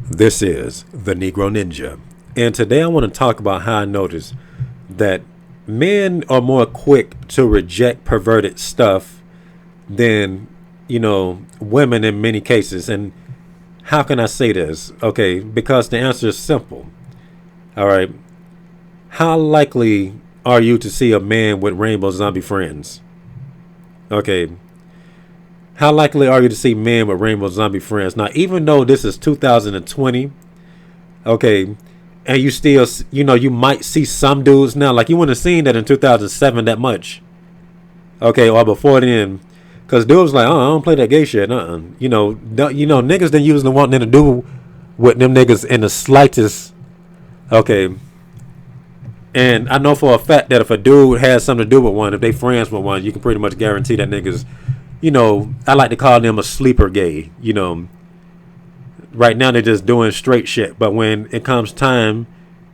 This is the Negro Ninja, and today I want to talk about how I noticed that men are more quick to reject perverted stuff than, women in many cases. And how can I say this? Okay, because the answer is simple. All right. How likely are you to see a man with rainbow zombie friends? Okay. How likely are you to see men with rainbow zombie friends? Now, even though this is 2020, okay, and you still, you might see some dudes now, like you wouldn't have seen that in 2007 that much, okay, or before then, because dudes like, oh, I don't play that gay shit, niggas didn't usually want nothing to do with them niggas in the slightest, okay. And I know for a fact that if a dude has something to do with one, if they friends with one, you can pretty much guarantee that niggas, I like to call them a sleeper gay. Right now they're just doing straight shit. But when it comes time,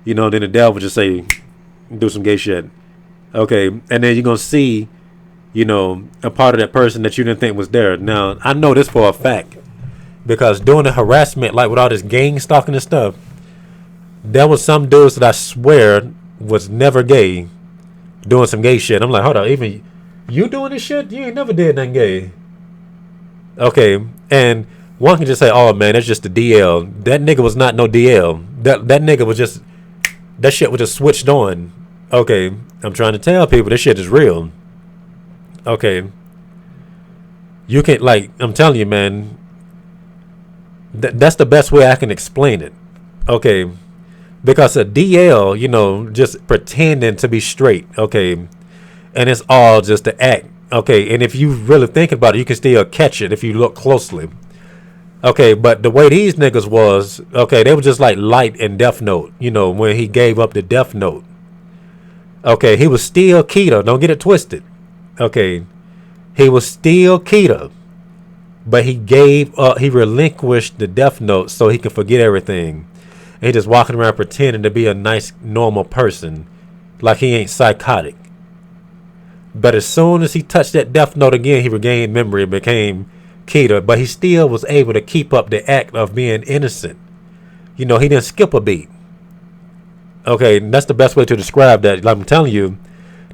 then the devil just say, do some gay shit. Okay. And then you're going to see, a part of that person that you didn't think was there. Now, I know this for a fact. Because doing the harassment, like with all this gang stalking and stuff, there was some dudes that I swear was never gay doing some gay shit. I'm like, hold on, even you doing this shit? You ain't never did nothing gay. Okay, and one can just say, oh man, that's just the DL. That nigga was not no DL. That nigga was just, that shit was just switched on. Okay, I'm trying to tell people this shit is real. Okay, you can, like, I'm telling you, man, that's the best way I can explain it. Okay, because a DL, just pretending to be straight. Okay, and it's all just an act. Okay, and if you really think about it, you can still catch it if you look closely. Okay, but the way these niggas was, okay, they were just like Light in Death Note, when he gave up the Death Note. Okay, he was still Keita, don't get it twisted. Okay, he was still Keita, but he he relinquished the Death Note so he could forget everything. And he just walking around pretending to be a nice, normal person, like he ain't psychotic. But as soon as he touched that Death Note again, he regained memory and became Keita. But he still was able to keep up the act of being innocent. He didn't skip a beat. Okay, and that's the best way to describe that. Like I'm telling you,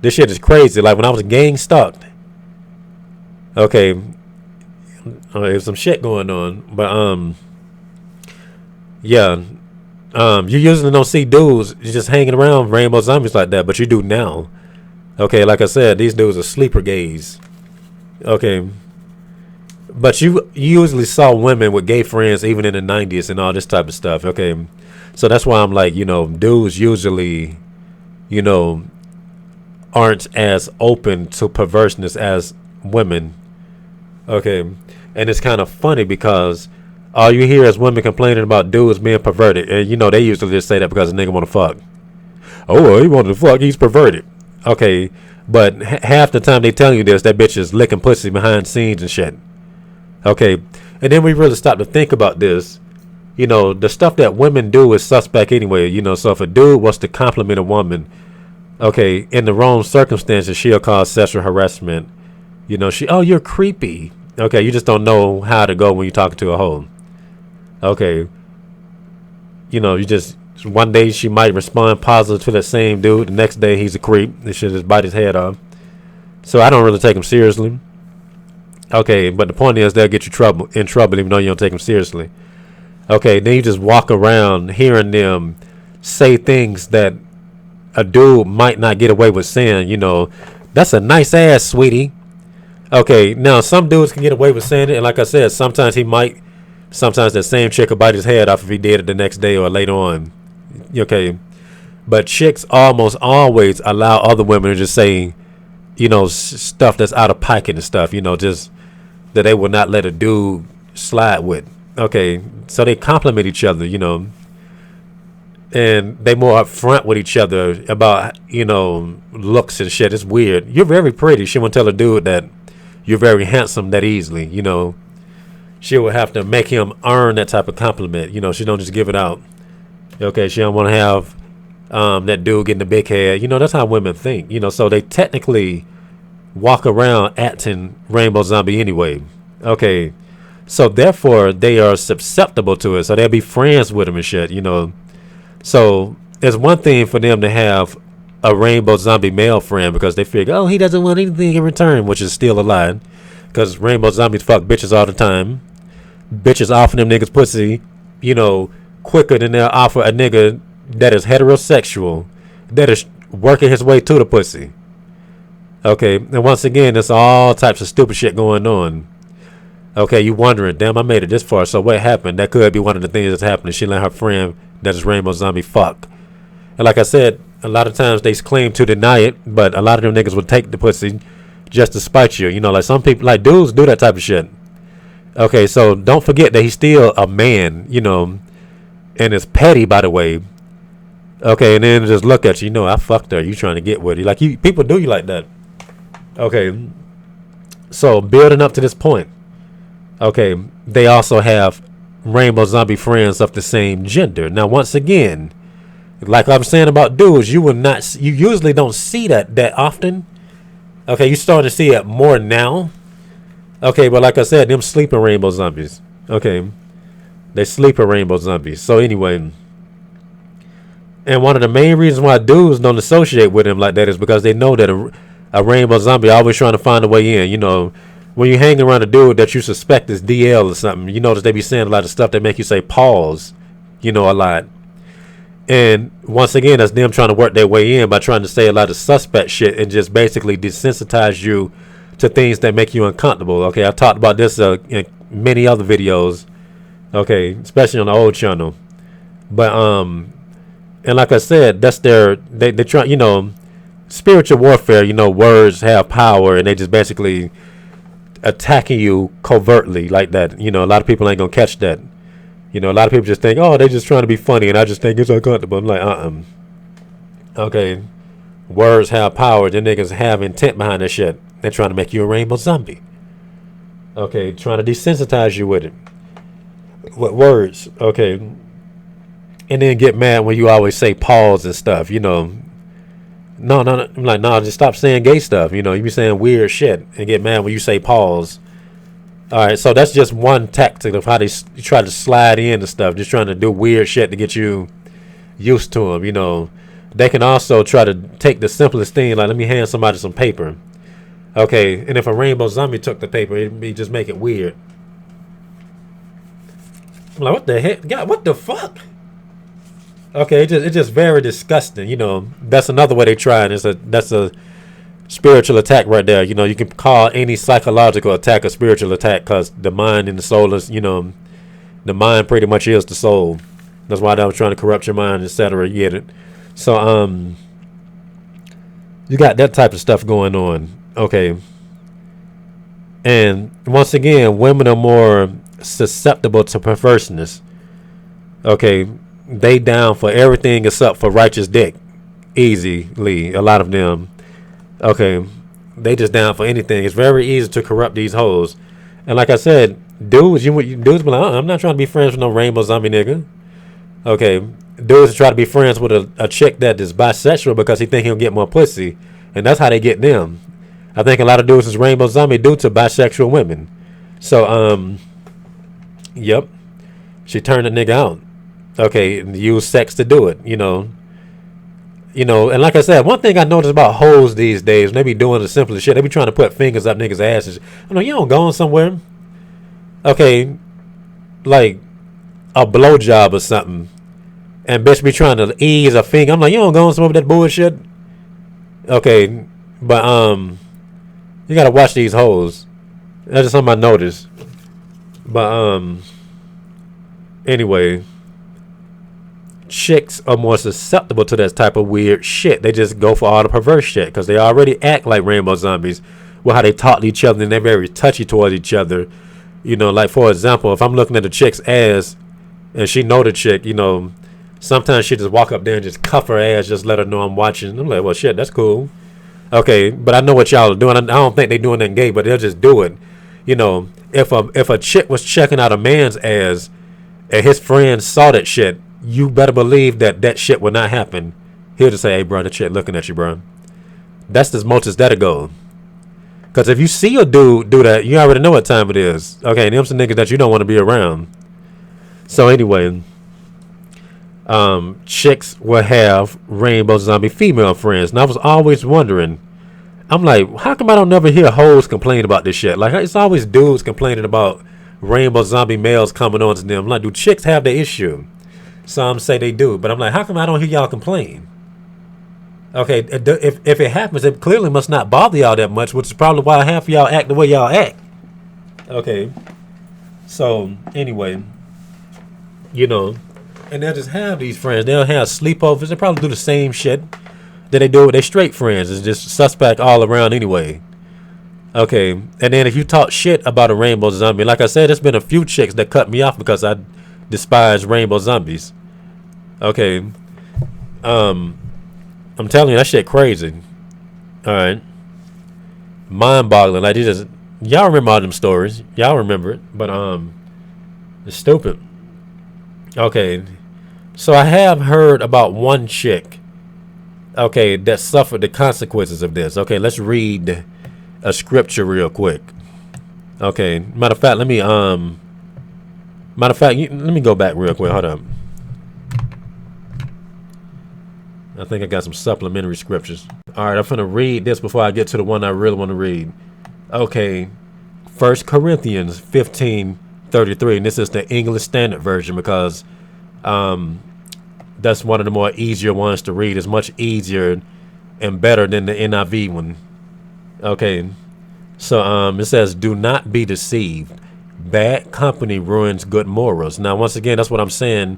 this shit is crazy. Like when I was gang stalked. Okay, there's some shit going on. But yeah. You usually don't see dudes just hanging around rainbow zombies like that, but you do now. Okay, like I said, these dudes are sleeper gays. Okay. But you usually saw women with gay friends even in the 90s and all this type of stuff. Okay. So that's why I'm like, dudes usually, aren't as open to perverseness as women. Okay. And it's kind of funny because all you hear is women complaining about dudes being perverted. And, they usually just say that because a nigga want to fuck. Oh, well, he wanted to fuck. He's perverted. Okay, but half the time they tell you this, that bitch is licking pussy behind scenes and shit. Okay, and then we really stop to think about this. The stuff that women do is suspect anyway. So if a dude wants to compliment a woman, okay, in the wrong circumstances, she'll cause sexual harassment. Oh, you're creepy. Okay, you just don't know how to go when you're talking to a hoe. Okay, you just... One day she might respond positive to that same dude. The next day he's a creep. They should just bite his head off. So I don't really take him seriously. Okay, but the point is they'll get you in trouble even though you don't take them seriously. Okay, then you just walk around hearing them say things that a dude might not get away with saying. That's a nice ass, sweetie. Okay, now some dudes can get away with saying it, and like I said, sometimes that same chick will bite his head off if he did it the next day or later on. Okay, but chicks almost always allow other women to just say, stuff that's out of pocket and stuff, just that they will not let a dude slide with. Okay, so they compliment each other, and they more upfront with each other about, looks and shit. It's weird. You're very pretty. She won't tell a dude that you're very handsome that easily, She will have to make him earn that type of compliment. She don't just give it out. Okay, she don't want to have that dude getting the big head. That's how women think. So they technically walk around acting rainbow zombie anyway. Okay, So therefore, they are susceptible to it. So they'll be friends with them and shit, you know. So it's one thing for them to have a rainbow zombie male friend because they figure, oh, he doesn't want anything in return, which is still a lie. Because rainbow zombies fuck bitches all the time. Bitches offer them niggas pussy, you know, quicker than they'll offer a nigga that is heterosexual, that is working his way to the pussy. Okay, and once again, there's all types of stupid shit going on. Okay, you wondering, damn, I made it this far, so what happened? That could be one of the things that's happening. She let her friend that is rainbow zombie fuck. And like I said, a lot of times they claim to deny it, but a lot of them niggas will take the pussy just to spite you. You know, like some people, like dudes do that type of shit. Okay, so don't forget that he's still a man, you know, and it's petty, by the way. Okay, and then just look at you, you know, I fucked her. You trying to get with her. Like, you people do you like that. Okay, so building up to this point. Okay, they also have rainbow zombie friends of the same gender. Now, once again, like I'm saying about dudes, you usually don't see that often. Okay, you starting to see it more now. Okay, but like I said, them sleeping rainbow zombies. Okay, they sleeping rainbow zombies. So anyway, and one of the main reasons why dudes don't associate with them like that is because they know that a rainbow zombie always trying to find a way in. You know, when you hang around a dude that you suspect is DL or something, you notice they be saying a lot of stuff that make you say pause, you know, a lot. And once again, that's them trying to work their way in by trying to say a lot of suspect shit and just basically desensitize you to things that make you uncomfortable. Okay, I talked about this in many other videos. Okay, especially on the old channel. But and like I said, that's they try, you know, spiritual warfare. You know, words have power, and they just basically attacking you covertly like that. You know, a lot of people ain't gonna catch that. You know, a lot of people just think, oh, they just trying to be funny, and I just think it's uncomfortable. I'm like, okay, words have power. The niggas have intent behind that shit. They're trying to make you a rainbow zombie. Okay, trying to desensitize you with it. With words. Okay. And then get mad when you always say pause and stuff, you know. No. I'm like, no, just stop saying gay stuff. You know, you be saying weird shit and get mad when you say pause. All right, so that's just one tactic of how they try to slide in and stuff, just trying to do weird shit to get you used to them, you know. They can also try to take the simplest thing, like let me hand somebody some paper. Okay, and if a rainbow zombie took the paper, it'd be just make it weird. I'm like, what the heck? God, what the fuck? Okay, it's just very disgusting, you know. That's another way they try, and that's a spiritual attack right there. You know, you can call any psychological attack a spiritual attack because the mind and the soul is, you know, the mind pretty much is the soul. That's why they was trying to corrupt your mind, etc. You get it? So, you got that type of stuff going on. Okay. And once again, women are more susceptible to perverseness. Okay. They down for everything except for righteous dick. Easily. A lot of them. Okay, they just down for anything. It's very easy to corrupt these hoes. And like I said, dudes be like, I'm not trying to be friends with no rainbow zombie nigga. Okay, dudes try to be friends with a chick that is bisexual because he think he'll get more pussy. And that's how they get them. I think a lot of dudes is rainbow zombie due to bisexual women. So, yep. She turned the nigga out. Okay, and use sex to do it, you know. You know, and like I said, one thing I noticed about hoes these days, they be doing the simplest shit. They be trying to put fingers up niggas' asses. I know you don't go somewhere. Okay, like a blowjob or something, and bitch be trying to ease a finger. I'm like, you don't go somewhere with that bullshit. Okay, but you gotta watch these hoes. That's just something I noticed. But anyway. Chicks are more susceptible to that type of weird shit. They just go for all the perverse shit because they already act like rainbow zombies with how they talk to each other and they're very touchy towards each other. You know, like for example, if I'm looking at the chick's ass and she know the chick, you know, sometimes she just walk up there and just cuff her ass, just let her know I'm watching. I'm like, well, shit, that's cool. Okay, but I know what y'all are doing. I don't think they doing nothing gay, but they'll just do it. You know, if a chick was checking out a man's ass and his friends saw that shit, you better believe that shit will not happen. He'll just say, hey, bro, the chick looking at you, bro. That's as much as that'll go. Because if you see a dude do that, you already know what time it is. Okay, and them some niggas that you don't want to be around. So anyway, chicks will have rainbow zombie female friends, and I was always wondering. I'm like, how come I don't never hear hoes complain about this shit? Like, it's always dudes complaining about rainbow zombie males coming on to them. I'm like, do chicks have the issue? Some say they do, but I'm like, how come I don't hear y'all complain? Okay, if it happens, it clearly must not bother y'all that much, which is probably why half of y'all act the way y'all act. Okay, so anyway, you know, and they'll just have these friends. They'll have sleepovers. They probably do the same shit that they do with their straight friends. It's just suspect all around anyway. Okay, and then if you talk shit about a rainbow zombie, like I said, there's been a few chicks that cut me off because I despise rainbow zombies. Okay, I'm telling you, that shit crazy. All right, mind-boggling. Like, y'all remember all them stories. Y'all remember it, but it's stupid. Okay, so I have heard about one chick, okay, that suffered the consequences of this. Okay, let's read a scripture real quick. Okay, matter of fact, let me go back real quick. Hold up. I think I got some supplementary scriptures. All right, I'm gonna read this before I get to the one I really want to read. Okay, 1 Corinthians 15:33, and this is the English Standard Version because that's one of the more easier ones to read. It's much easier and better than the NIV one. Okay, so it says, "Do not be deceived. Bad company ruins good morals." Now, once again, that's what I'm saying.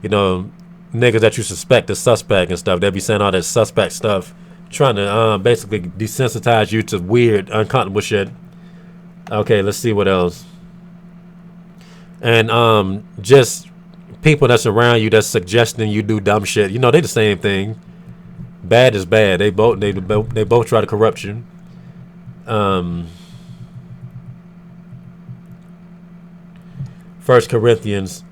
You know, niggas that you suspect the suspect and stuff, they be saying all that suspect stuff, trying to basically desensitize you to weird, uncomfortable shit. Okay, let's see what else. And just people that's around you that's suggesting you do dumb shit. You know, they the same thing. Bad is bad. They both try to corrupt you. 1 Corinthians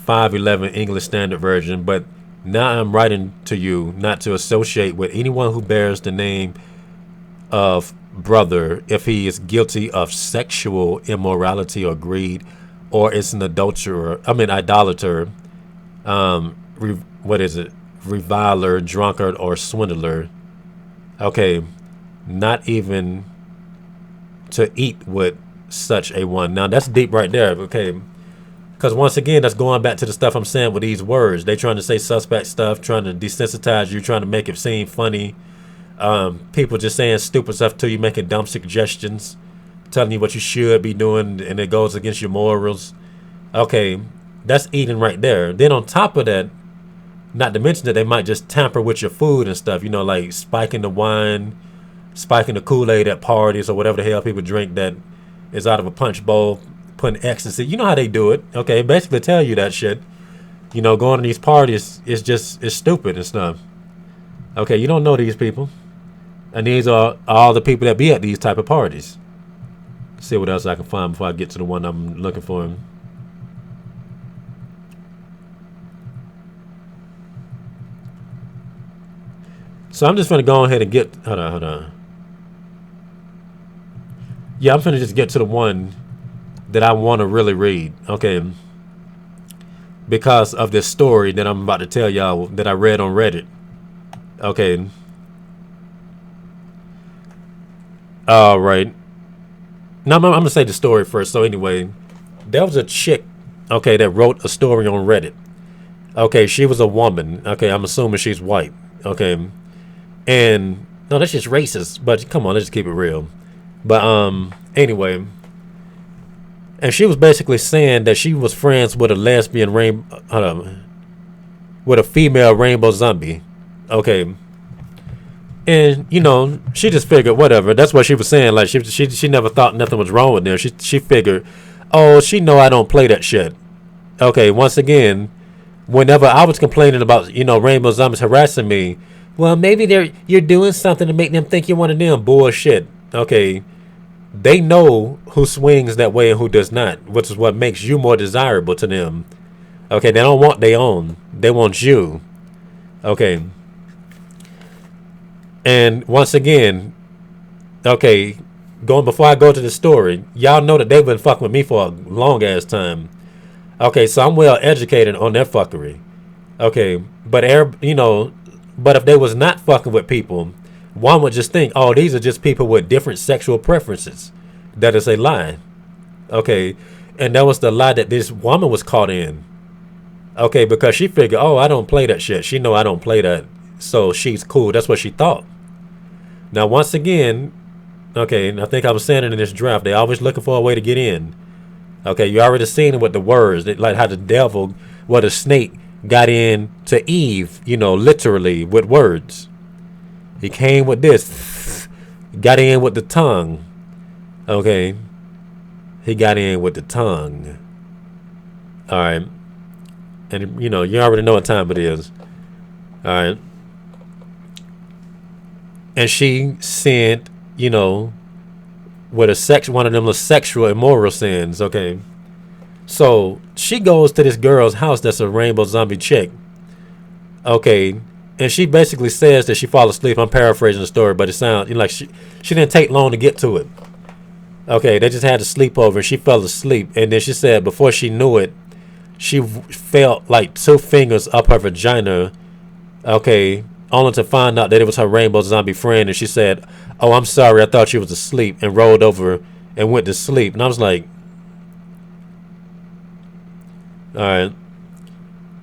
5:11 English Standard Version. "But now I'm writing to you not to associate with anyone who bears the name of brother if he is guilty of sexual immorality or greed, or is an idolater, what is it? Reviler, drunkard, or swindler." Okay, not even to eat with such a one. Now that's deep right there. Okay, because once again, that's going back to the stuff I'm saying with these words. They trying to say suspect stuff, trying to desensitize you, trying to make it seem funny. People just saying stupid stuff to you, making dumb suggestions, telling you what you should be doing, and it goes against your morals. Okay, that's eating right there. Then on top of that, not to mention that they might just tamper with your food and stuff, you know, like spiking the wine, spiking the Kool-Aid at parties or whatever the hell people drink that is out of a punch bowl, putting ecstasy. You know how they do it. Okay, basically tell you that shit. You know, going to these parties is stupid and stuff. Okay, you don't know these people. And these are all the people that be at these type of parties. Let's see what else I can find before I get to the one I'm looking for. So I'm just going to go ahead and get... Hold on. Yeah, I'm going to just get to the one that I want to really read. Okay. Because of this story that I'm about to tell y'all that I read on Reddit. Okay. All right. Now I'm going to say the story first. So anyway, there was a chick, okay, that wrote a story on Reddit. Okay, she was a woman. Okay, I'm assuming she's white. Okay. And no, that's just racist. But come on, let's just keep it real. But anyway, and she was basically saying that she was friends with a lesbian with a female rainbow zombie. Okay. And you know, she just figured whatever. That's what she was saying. Like she never thought nothing was wrong with them. She figured, oh, she know I don't play that shit. Okay, once again, whenever I was complaining about, you know, rainbow zombies harassing me, well, maybe you're doing something to make them think you're one of them. Bullshit. Okay. They know who swings that way and who does not, which is what makes you more desirable to them. Okay, they don't want their own. They want you. Okay. And once again, okay, going before I go to the story, y'all know that they've been fucking with me for a long ass time. Okay, so I'm well educated on their fuckery. Okay, but but if they was not fucking with people, one would just think, oh, these are just people with different sexual preferences. That is a lie. Okay, and that was the lie that this woman was caught in. Okay, because she figured, oh, I don't play that shit. She know I don't play that, so she's cool. That's what she thought. Now, once again, okay, and I think I was saying it in this draft, they always looking for a way to get in. Okay, you already seen it with the words, like how the devil, the snake got in to Eve, literally with words. He came with this, got in with the tongue. Okay, he got in with the tongue. All right, and you already know what time it is. All right, and she sinned, with one of them little sexual immoral sins. Okay, so she goes to this girl's house that's a rainbow zombie chick. Okay, and she basically says that she fall asleep. I'm paraphrasing the story, but it sounds like she didn't take long to get to it. Okay, they just had a sleepover and she fell asleep, and then she said before she knew it, she felt like 2 fingers up her vagina. Okay, only to find out that it was her rainbow zombie friend, and she said, "Oh, I'm sorry, I thought you was asleep," and rolled over and went to sleep. And I was like, all right.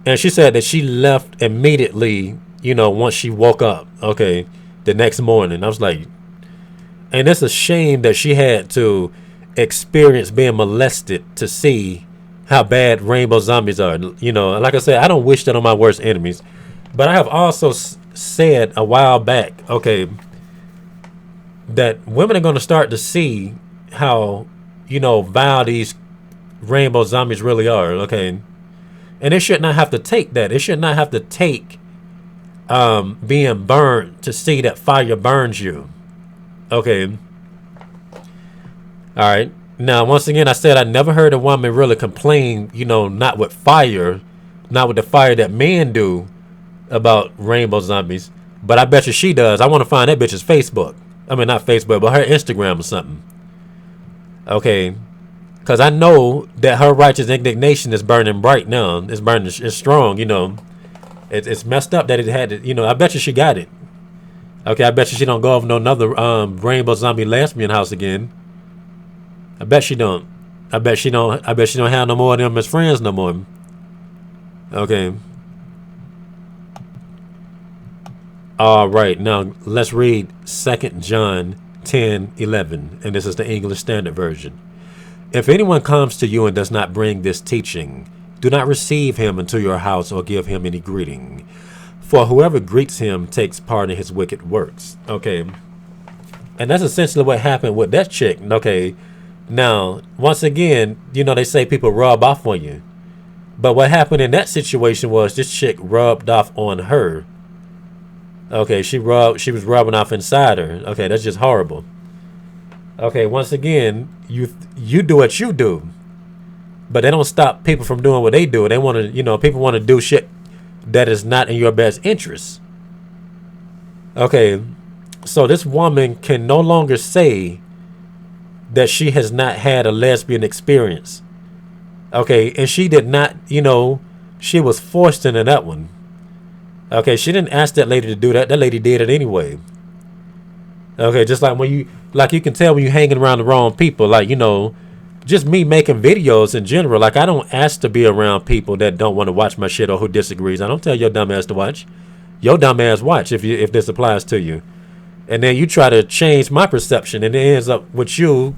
And she said that she left immediately, once she woke up, okay, the next morning. I was like, and it's a shame that she had to experience being molested to see how bad rainbow zombies are. Like I said, I don't wish that on my worst enemies. But I have also said a while back, okay, that women are going to start to see how, vile these rainbow zombies really are, okay? And it should not have to take that. It should not have to take being burned to see that fire burns you. Okay. All right. Now, once again, I said I never heard a woman really complain, not with fire, not with the fire that men do about rainbow zombies. But I bet you she does. I want to find that bitch's Facebook. I mean, not Facebook, but her Instagram or something. Okay. Because I know that her righteous indignation is burning bright now. It's burning, it's strong, It's messed up that it had to, I bet you she got it. Okay, I bet you she don't go over no another rainbow zombie lesbian house again. I bet she don't. I bet she don't have no more of them as friends no more. Okay. All right, now let's read 2 John 10:11, and this is the English Standard Version. If anyone comes to you and does not bring this teaching, do not receive him into your house or give him any greeting. For whoever greets him takes part in his wicked works. Okay. And that's essentially what happened with that chick. Okay. Now, once again, they say people rub off on you. But what happened in that situation was this chick rubbed off on her. Okay, she was rubbing off inside her. Okay, that's just horrible. Okay, once again, you do what you do. But they don't stop people from doing what they do. They want to, people want to do shit that is not in your best interest. Okay, so this woman can no longer say that she has not had a lesbian experience. Okay, and she did not, she was forced into that one. Okay, she didn't ask that lady to do that. That lady did it anyway. Okay, just like you can tell when you're hanging around the wrong people, like, just me making videos in general. Like, I don't ask to be around people that don't want to watch my shit or who disagrees. I don't tell your dumb ass to watch. Your dumb ass watch if this applies to you. And then you try to change my perception, and it ends up with you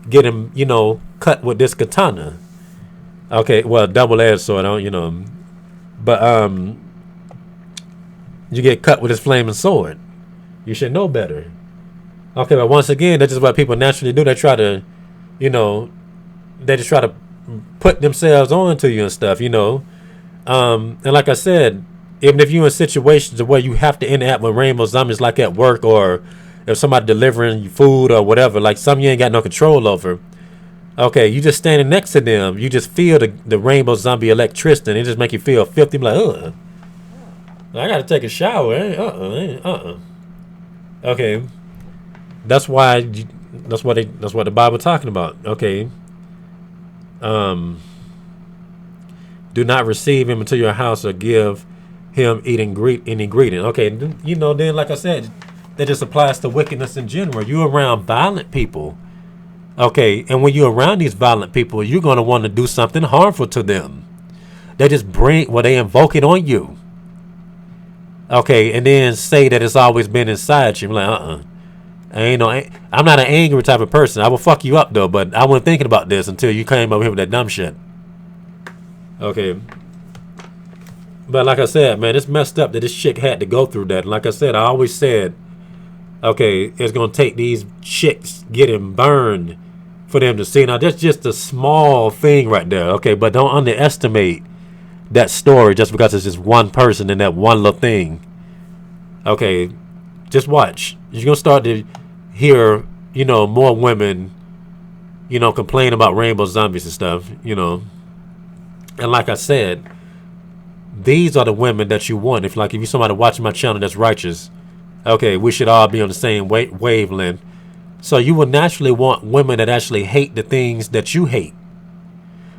getting, cut with this katana. Okay, well, double-edged sword, but you get cut with this flaming sword. You should know better. Okay, but once again, that's just what people naturally do. They try to, they just try to put themselves on to you and stuff, and like I said, even if you're in situations where you have to interact with rainbow zombies, like at work, or if somebody delivering you food or whatever, like something you ain't got no control over. Okay, you just standing next to them, you just feel the rainbow zombie electricity, and it just make you feel filthy. Like, I gotta take a shower. Okay, that's why That's what the Bible talking about. Okay. Um, do not receive him into your house or give him any greeting. Okay, then like I said, that just applies to wickedness in general. You're around violent people. Okay, and when you're around these violent people, you're gonna want to do something harmful to them. They just they invoke it on you. Okay, and then say that it's always been inside you. I'm like, I'm not an angry type of person. I will fuck you up though, but I wasn't thinking about this until you came over here with that dumb shit. Okay. But like I said, man, it's messed up that this chick had to go through that. And like I said, I always said, okay, it's gonna take these chicks getting burned for them to see. Now that's just a small thing right there, okay, but don't underestimate that story just because it's just one person and that one little thing. Okay, just watch. You're gonna start to hear, more women, complain about rainbow zombies and stuff, And like I said, these are the women that you want. If you're somebody watching my channel that's righteous, okay, we should all be on the same wavelength. So you would naturally want women that actually hate the things that you hate.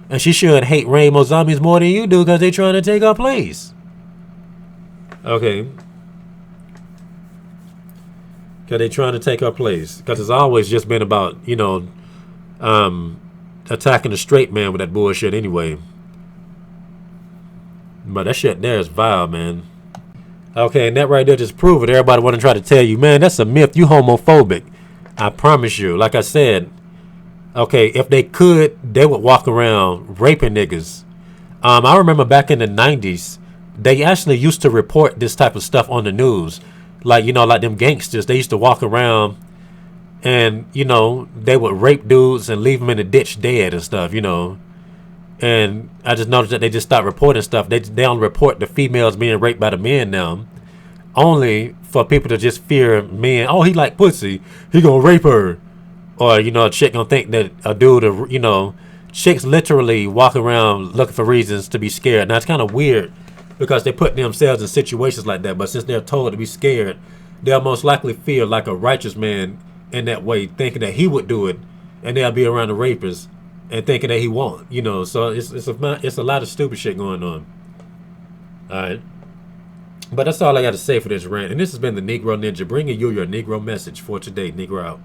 And she should hate rainbow zombies more than you do because they're trying to take her place. Okay. Because they're trying to take her place. Because it's always just been about, attacking the straight man with that bullshit anyway. But that shit there is vile, man. Okay, and that right there just prove it. Everybody want to try to tell you, man, that's a myth. You homophobic. I promise you. Like I said, okay, if they could, they would walk around raping niggas. I remember back in the 90s, they actually used to report this type of stuff on the news. Like them gangsters, they used to walk around and, they would rape dudes and leave them in the ditch dead and stuff, And I just noticed that they just stopped reporting stuff. They don't report the females being raped by the men now. Only for people to just fear men. Oh, he like pussy. He gonna rape her. Or, a chick gonna think that a dude, chicks literally walk around looking for reasons to be scared. Now, it's kind of weird because they put themselves in situations like that. But since they're told to be scared, they'll most likely feel like a righteous man in that way, thinking that he would do it. And they'll be around the rapists and thinking that he won't, So it's a lot of stupid shit going on. All right. But that's all I got to say for this rant. And this has been the Negro Ninja, bringing you your Negro message for today. Negro out.